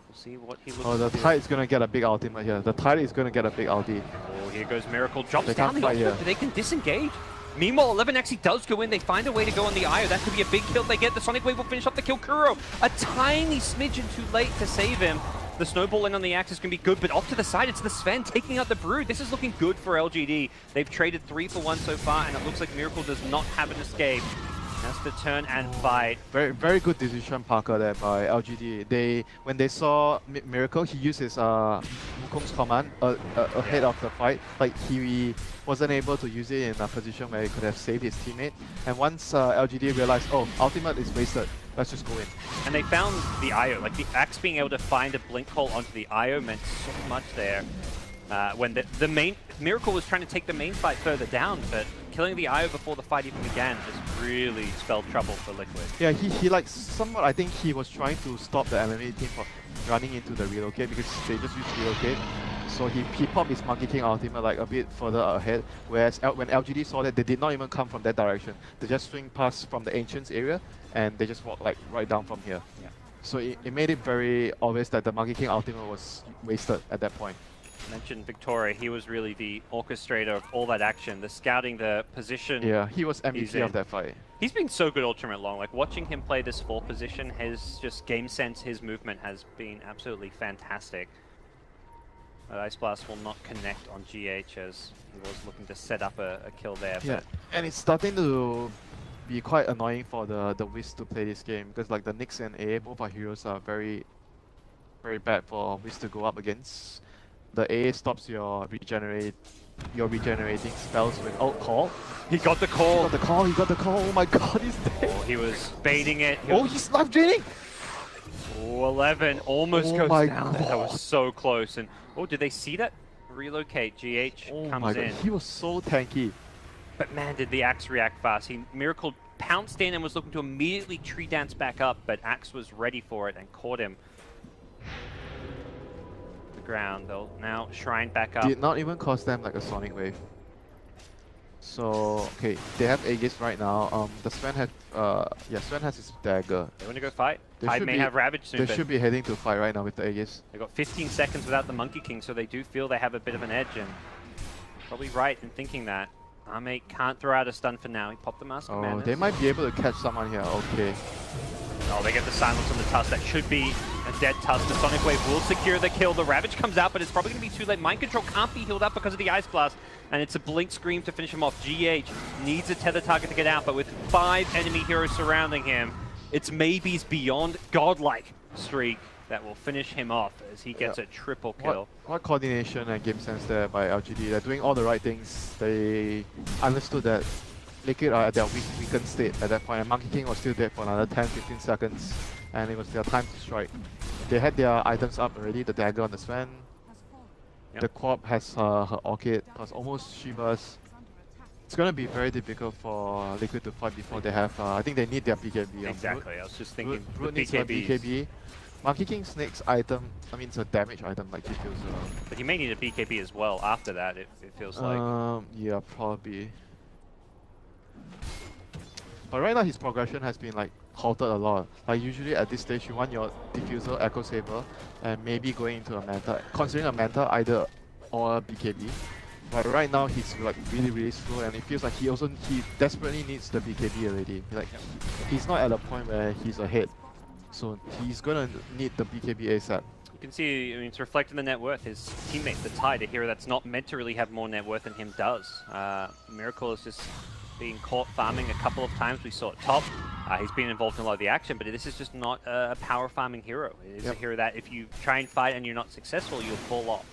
Speaker 1: We'll see what he looks like.
Speaker 2: Oh, the Tide is going to get a big ultimate here. The Tide is going to get a big ulti.
Speaker 1: Oh, here goes Miracle. Drops
Speaker 2: they
Speaker 1: down the
Speaker 2: ultimate,
Speaker 1: ultimate, but they can disengage. Meanwhile, 11XE does go in. They find a way to go on the IO. That could be a big kill. They get the Sonic Wave will finish off the kill. Kuro, a tiny smidgen too late to save him. The snowball in on the axe is going to be good, but off to the side, it's the Sven taking out the Brood. This is looking good for LGD. They've traded 3 for 1 so far, and it looks like Miracle does not have an escape. Has to turn and fight.
Speaker 2: Very, very good decision, Parker, there by LGD. When they saw Miracle, he used his Wukong's command ahead of the fight. Like he wasn't able to use it in a position where he could have saved his teammate. And once LGD realized, oh, ultimate is wasted, let's just go in.
Speaker 1: And they found the IO. Like the axe being able to find a blink hole onto the IO meant so much there. When the main Miracle was trying to take the main fight further down, but killing the IO before the fight even began just really spelled trouble for Liquid.
Speaker 2: Yeah, he like somewhat, I think he was trying to stop the enemy team from running into the relocate because they just used relocate. So he popped his Monkey King ultimate like a bit further ahead, whereas when LGD saw that, they did not even come from that direction. They just swing past from the Ancients area and they just walk like right down from here.
Speaker 1: Yeah.
Speaker 2: So it made it very obvious that the Monkey King ultimate was wasted at that point.
Speaker 1: Mentioned Victoria, he was really the orchestrator of all that action, the scouting, the position.
Speaker 2: Yeah, he was MVP of that fight.
Speaker 1: He's been so good ultimate long. Like watching him play this 4 position, his just game sense, his movement has been absolutely fantastic. Ice Blast will not connect on GH as he was looking to set up a kill there.
Speaker 2: Yeah,
Speaker 1: but
Speaker 2: and it's starting to be quite annoying for the Wiz to play this game because like the Nyx and A, both our heroes are very, very bad for Wiz to go up against. The A stops your regenerating spells with ult call.
Speaker 1: He got the call.
Speaker 2: He got the call. Oh my god, he's dead.
Speaker 1: Oh, he was baiting it.
Speaker 2: He's life draining.
Speaker 1: Oh, 11 almost goes down. That was so close. And oh, did they see that? Relocate. GH comes in.
Speaker 2: He was so tanky.
Speaker 1: But man, did the Axe react fast. Miracle pounced in and was looking to immediately tree dance back up, but Axe was ready for it and caught him. The ground, they'll now shrine back up.
Speaker 2: Did not even cost them like a sonic wave. So okay, they have Aegis right now. The Sven has Sven has his dagger.
Speaker 1: They want to go fight.
Speaker 2: They
Speaker 1: Tide
Speaker 2: should
Speaker 1: may
Speaker 2: be-
Speaker 1: have Ravage soon.
Speaker 2: They should be heading to fight right now with the Aegis.
Speaker 1: They got 15 seconds without the Monkey King, so they do feel they have a bit of an edge, and probably right in thinking that. Ame can't throw out a stun for now. He popped the Mask of
Speaker 2: Oh,
Speaker 1: Madness.
Speaker 2: they might be able to catch someone here. Okay.
Speaker 1: Oh, they get the silence on the Tusk. That should be a dead Tusk. The Sonic Wave will secure the kill. The Ravage comes out, but it's probably going to be too late. Mind Control can't be healed up because of the Ice Blast, and it's a Blink Scream to finish him off. GH needs a tether target to get out, but with 5 enemy heroes surrounding him, it's Maybe's beyond godlike streak that will finish him off as he gets a triple kill.
Speaker 2: What coordination and game sense there by LGD. They're doing all the right things. They understood that Liquid are at their weakened state at that point, and Monkey King was still dead for another 10-15 seconds, and it was their time to strike. They had their items up already, the dagger on the Sven.
Speaker 1: Yep.
Speaker 2: The Quap has her Orchid, plus almost Shivas. It's going to be very difficult for Liquid to fight before they have, I think they need their BKB.
Speaker 1: Exactly, I was just thinking
Speaker 2: Brute
Speaker 1: the
Speaker 2: needs her
Speaker 1: BKBs.
Speaker 2: BKB. Monkey King's next item, I mean it's a damage item like Diffuser.
Speaker 1: But he may need a BKB as well after that, it feels like.
Speaker 2: Yeah, probably. But right now his progression has been like halted a lot. Like usually at this stage you want your Diffuser, Echo Saber, and maybe going into a Manta, considering a Manta either or a BKB. But right now he's like really slow, and it feels like he desperately needs the BKB already. Like he's not at a point where he's ahead, so he's gonna need the BKB ASAP.
Speaker 1: You can see, I mean, it's reflected in the net worth. His teammate, the Tide, a hero that's not meant to really have more net worth than him does. Miracle is just being caught farming a couple of times. We saw it top. He's been involved in a lot of the action, but this is just not a power farming hero. It is a hero that if you try and fight and you're not successful, you'll fall off.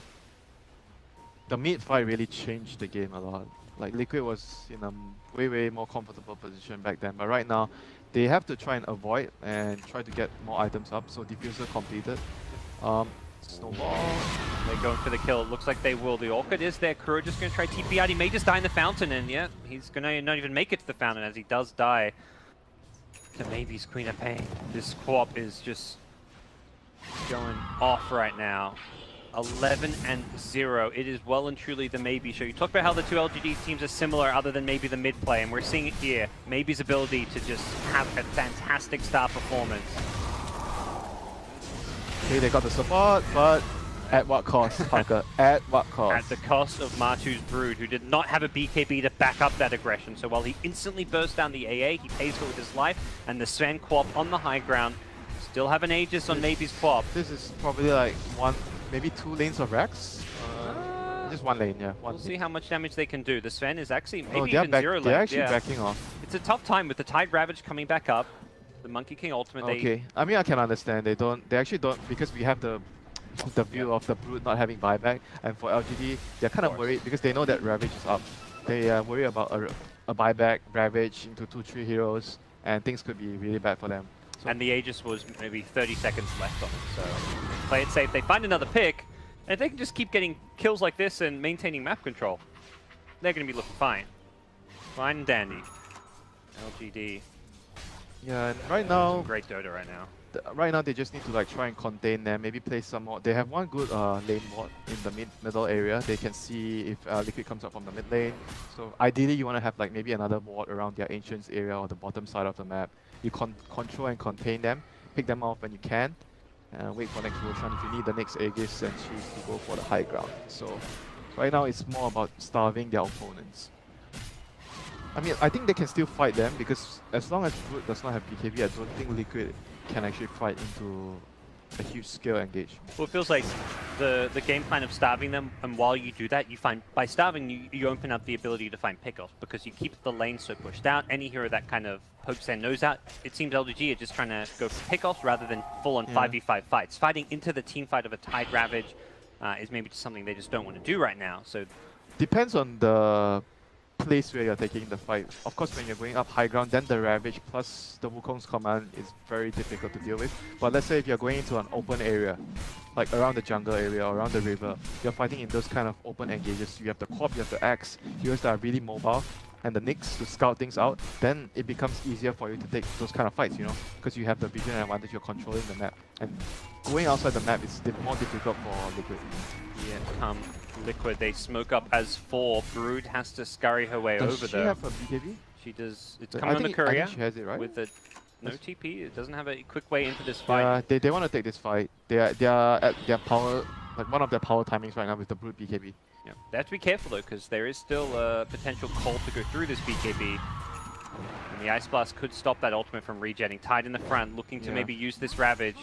Speaker 2: The mid fight really changed the game a lot. Like Liquid was in a way more comfortable position back then, but right now they have to try and avoid and try to get more items up. So Diffuser completed. Snowball.
Speaker 1: They're going for the kill. It looks like they will. The Orchid is there. Kuro just going to try TP out. He may just die in the fountain, and yeah, he's going to not even make it to the fountain as he does die to Maybe's Queen of Pain. This co-op is just going off right now. 11-0. It is well and truly the Maybe show. You talk about how the two LGD teams are similar other than maybe the mid play, and we're seeing it here. Maybe's ability to just have a fantastic star performance.
Speaker 2: Okay, they got the support, but at what cost, Parker? At what cost?
Speaker 1: At the cost of Martu's Brood, who did not have a BKB to back up that aggression. So while he instantly burst down the AA, he pays for it with his life, and the Sven Quap on the high ground still have an Aegis on Maybe's Quap.
Speaker 2: This is probably like maybe 2 lanes of Rex. Just 1 lane, yeah.
Speaker 1: We'll see how much damage they can do. The Sven is actually maybe
Speaker 2: they're
Speaker 1: even 0 lane.
Speaker 2: They're actually backing off.
Speaker 1: It's a tough time with the Tide Ravage coming back up. The Monkey King ultimate.
Speaker 2: Okay, I mean I can understand. They actually don't, because we have the view of the Brood not having buyback, and for LGD they're kind of worried because they know that Ravage is up. They are worried about a buyback, Ravage into 2-3 heroes, and things could be really bad for them. So
Speaker 1: and the Aegis was maybe 30 seconds left on it, so play it safe. They find another pick, and if they can just keep getting kills like this and maintaining map control, they're going to be looking fine. Fine and dandy. LGD.
Speaker 2: yeah, and right now,
Speaker 1: Great Dota right now.
Speaker 2: right now they just need to like try and contain them. Maybe play some more. They have one good lane ward in the middle area. They can see if Liquid comes up from the mid lane. So ideally, you want to have like maybe another ward around their Ancients area or the bottom side of the map. You control and contain them, pick them off when you can, and wait for next Roshan. If you need the next Aegis, then choose to go for the high ground. So right now it's more about starving their opponents. I mean, I think they can still fight them because as long as Brood does not have BKB, I don't think Liquid can actually fight into a huge scale engagement.
Speaker 1: Well, it feels like the game plan of starving them, and while you do that, you find by starving you open up the ability to find pickoffs because you keep the lane so pushed out. Any hero that kind of pokes their nose out, it seems LGD are just trying to go for pickoffs rather than full-on 5v5 fights. Fighting into the team fight of a Tide Ravage is maybe just something they just don't want to do right now. So
Speaker 2: depends on the place where you're taking the fight. Of course, when you're going up high ground, then the Ravage plus the Wukong's command is very difficult to deal with. But let's say if you're going into an open area, like around the jungle area or around the river, you're fighting in those kind of open engages. You have the Quap, you have the Axe, heroes that are really mobile. and the Knicks to scout things out, then it becomes easier for you to take those kind of fights, you know, because you have the vision advantage, you're controlling the map. And going outside the map is more difficult for Liquid.
Speaker 1: Yeah, come Liquid, they smoke up as 4. Brood has to scurry her way
Speaker 2: Does
Speaker 1: over
Speaker 2: she
Speaker 1: though.
Speaker 2: have a BKB?
Speaker 1: She does. It's
Speaker 2: I
Speaker 1: coming on the
Speaker 2: think
Speaker 1: courier
Speaker 2: she has it, right?
Speaker 1: with a no TP. It doesn't have a quick way into this fight.
Speaker 2: Yeah, they want to take this fight. They are at their power, like one of their power timings right now with the Brood BKB.
Speaker 1: Yeah. They have to be careful though, because there is still a potential call to go through this BKB. And the Ice Blast could stop that ultimate from regenning. Tied in the front, looking to maybe use this Ravage.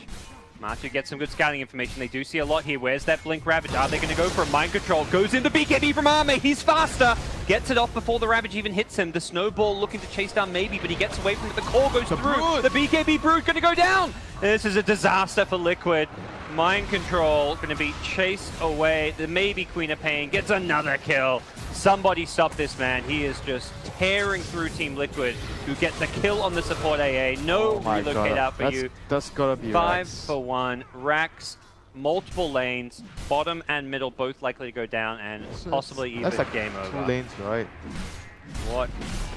Speaker 1: Matu gets some good scouting information. They do see a lot here. Where's that Blink Ravage? Are they going to go for a Mind Control? Goes in the BKB from Arme. He's faster. Gets it off before the Ravage even hits him. The Snowball looking to chase down maybe, but he gets away from it. The call goes through.
Speaker 2: Brood.
Speaker 1: The BKB Brood going to go down. This is a disaster for Liquid. Mind Control going to be chased away. The maybe Queen of Pain gets another kill. Somebody stop this man. He is just tearing through Team Liquid, who get the kill on the support AA. No relocate out for you.
Speaker 2: That's gotta be
Speaker 1: 5
Speaker 2: Rax.
Speaker 1: for 1. Rax, multiple lanes, bottom and middle both likely to go down, and
Speaker 2: So
Speaker 1: possibly even
Speaker 2: that's like
Speaker 1: game
Speaker 2: 2
Speaker 1: over.
Speaker 2: lanes, right?
Speaker 1: What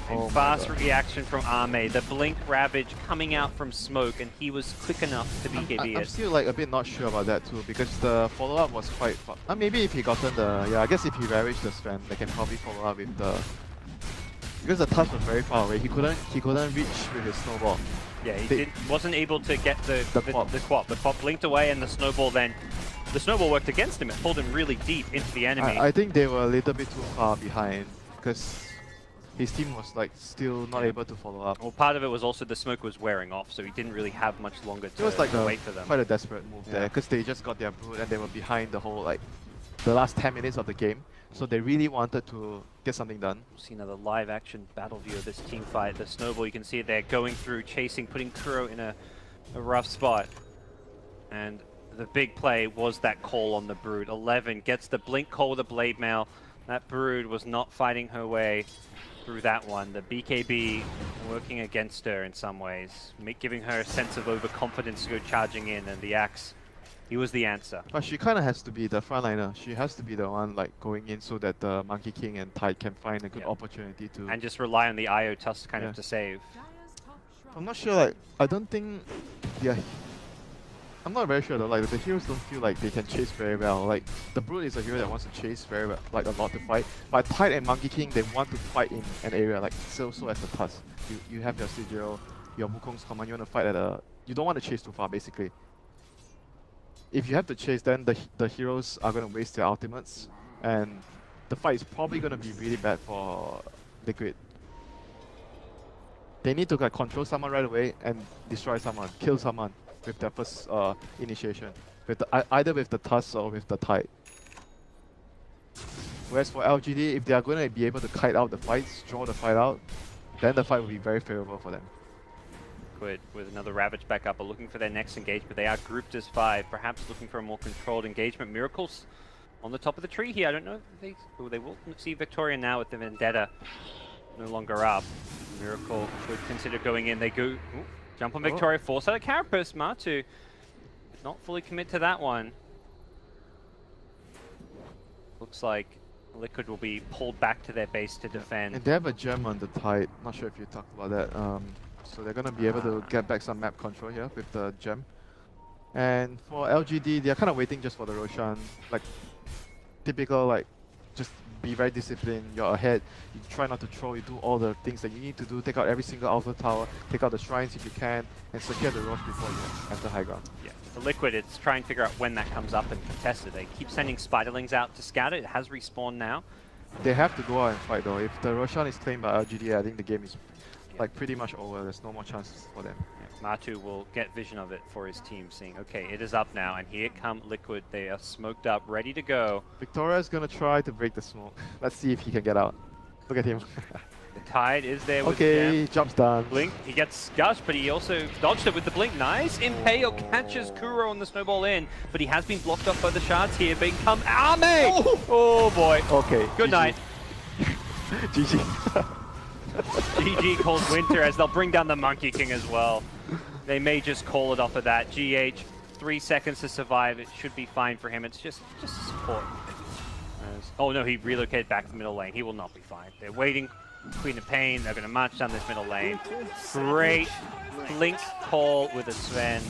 Speaker 2: Oh
Speaker 1: a
Speaker 2: my
Speaker 1: fast
Speaker 2: God.
Speaker 1: reaction from Arme. The Blink Ravage coming out from smoke, and he was quick enough to BKB
Speaker 2: I'm
Speaker 1: it.
Speaker 2: still like a bit not sure about that too, because the follow-up was quite maybe if he gotten the, I guess if he ravaged the strand, they can probably follow up with the, because the touch was very far away, he couldn't reach with his snowball.
Speaker 1: Yeah, he wasn't able to get the
Speaker 2: quap.
Speaker 1: The quap blinked away, and the snowball worked against him. It pulled him really deep into the enemy.
Speaker 2: I think they were a little bit too far behind, because his team was like still not able to follow up.
Speaker 1: Well, part of it was also the smoke was wearing off, so he didn't really have much longer to,
Speaker 2: It was like
Speaker 1: to wait for them.
Speaker 2: quite a desperate move there, because they just got their Brood and they were behind the whole, like, the last 10 minutes of the game. So they really wanted to get something done.
Speaker 1: We'll see another live action battle view of this team fight. The Snowball, you can see it there, going through, chasing, putting Kuro in a rough spot. And the big play was that call on the Brood. 11 gets the blink call with a Blade Mail. That Brood was not fighting her way through that one. The BKB working against her in some ways, giving her a sense of overconfidence to go charging in, and the Axe, he was the answer.
Speaker 2: But she kind of has to be the frontliner. She has to be the one like going in so that the Monkey King and Tide can find a good opportunity to...
Speaker 1: And just rely on the IO Tusk kind of to save.
Speaker 2: I'm not sure, like, I don't think... Yeah, I'm not very sure though, like the heroes don't feel like they can chase very well. Like, the Brood is a hero that wants to chase very well, like a lot to fight. But Tide and Monkey King, they want to fight in an area, like so as a Tusk. You have your Sigil, your Wukong's command, you want to fight at a... You don't want to chase too far, basically. If you have to chase, then the heroes are going to waste their ultimates, and the fight is probably going to be really bad for Liquid. They need to like, control someone right away and destroy someone, kill someone with their first initiation, with either with the Tusk or with the Tide. Whereas for LGD, if they are going to be able to kite out the fights, draw the fight out, then the fight will be very favorable for them.
Speaker 1: With another Ravage back up, are looking for their next engagement. They are grouped as 5, perhaps looking for a more controlled engagement. Miracles on the top of the tree here. I don't know if they will see Victoria now with the Vendetta no longer up. Miracle should consider going in. They go jump on Victoria, force out a Carapace. Matu not fully commit to that one. Looks like Liquid will be pulled back to their base to defend.
Speaker 2: And they have a gem on the Tide. Not sure if you talked about that. So they're gonna be able to get back some map control here with the gem. And for LGD, they're kind of waiting just for the Roshan. Like typical, like just be very disciplined. You're ahead. You try not to throw. You do all the things that you need to do. Take out every single alpha tower. Take out the shrines if you can, and secure the Rosh before you enter high ground.
Speaker 1: Yeah, for Liquid, it's try and figure out when that comes up and contest it. They keep sending Spiderlings out to scout it. It has respawned now.
Speaker 2: They have to go out and fight though. If the Roshan is claimed by LGD, I think the game is like pretty much over. There's no more chances for them.
Speaker 1: Yeah, Matu will get vision of it for his team, seeing, okay, it is up now, and here come Liquid. They are smoked up, ready to go.
Speaker 2: Victoria's gonna try to break the smoke. Let's see if he can get out. Look at him.
Speaker 1: The Tide is there with
Speaker 2: okay,
Speaker 1: the gem.
Speaker 2: jumps down.
Speaker 1: Blink, he gets Gush, but he also dodged it with the Blink. Nice. Impale catches Kuro on the snowball in, but he has been blocked off by the shards here. But come Arme! Oh boy.
Speaker 2: Okay.
Speaker 1: Good
Speaker 2: GG.
Speaker 1: night.
Speaker 2: GG.
Speaker 1: GG calls Winter as they'll bring down the Monkey King as well. They may just call it off of that. GH, 3 seconds to survive. It should be fine for him. It's just support. Oh no, he relocated back to the middle lane. He will not be fine. They're waiting Queen of Pain. They're going to march down this middle lane. Great blink call with a Sven.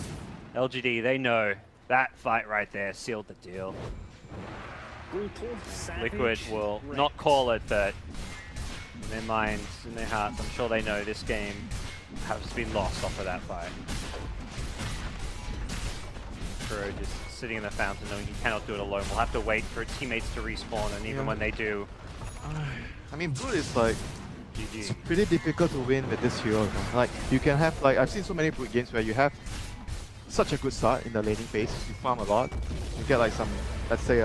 Speaker 1: LGD, they know that fight right there sealed the deal. Liquid will not call it, but in their minds, in their hearts, I'm sure they know this game has been lost off of that fight. Kuro just sitting in the fountain knowing he cannot do it alone. We'll have to wait for teammates to respawn, and even when they do...
Speaker 2: I mean, Brute is like...
Speaker 1: GG.
Speaker 2: It's pretty difficult to win with this hero. Like, you can have, like, I've seen so many Brute games where you have such a good start in the laning phase. You farm a lot. You get like some, let's say,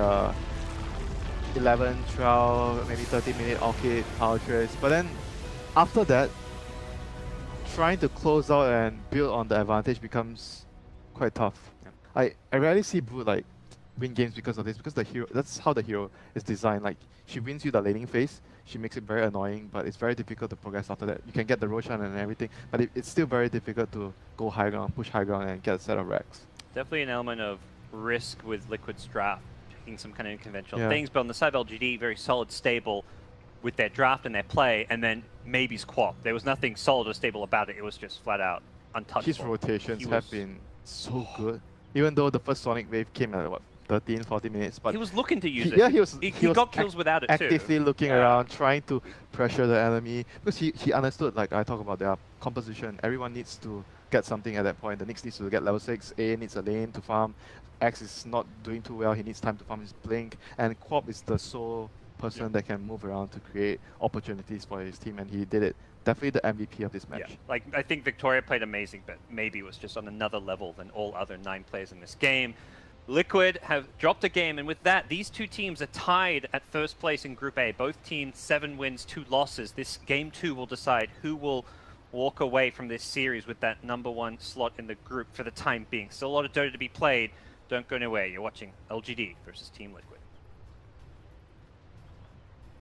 Speaker 2: 11, 12, maybe 30-minute Orchid, Power Trace. But then, after that, trying to close out and build on the advantage becomes quite tough. I rarely see Brute like win games because of this, because the hero, that's how the hero is designed. Like, she wins you the laning phase, she makes it very annoying, but it's very difficult to progress after that. You can get the Roshan and everything, but it's still very difficult to go high ground, push high ground, and get a set of racks.
Speaker 1: Definitely an element of risk with Liquid's draft, taking some kind of unconventional things, but on the side of LGD, very solid, stable with their draft and their play, and then maybe's Quap. There was nothing solid or stable about it, it was just flat out untouchable.
Speaker 2: His rotations have been so good. Even though the first Sonic Wave came at, what, 13, 40 minutes, but...
Speaker 1: He was looking to use it.
Speaker 2: Yeah,
Speaker 1: he got kills without it too.
Speaker 2: Actively looking around, trying to pressure the enemy. Because he understood, like I talk about their composition, everyone needs to get something at that point. The Nyx needs to get level 6, A needs a lane to farm, X is not doing too well, he needs time to farm his Blink, and Quap is the sole person that can move around to create opportunities for his team, and he did it. Definitely the MVP of this match.
Speaker 1: Yeah, like I think Victoria played amazing, but maybe was just on another level than all other 9 players in this game. Liquid have dropped a game, and with that, these two teams are tied at first place in Group A. Both teams 7 wins, 2 losses. This game 2 will decide who will walk away from this series with that #1 slot in the group for the time being. Still a lot of Dota to be played. Don't go anywhere. You're watching LGD versus Team Liquid.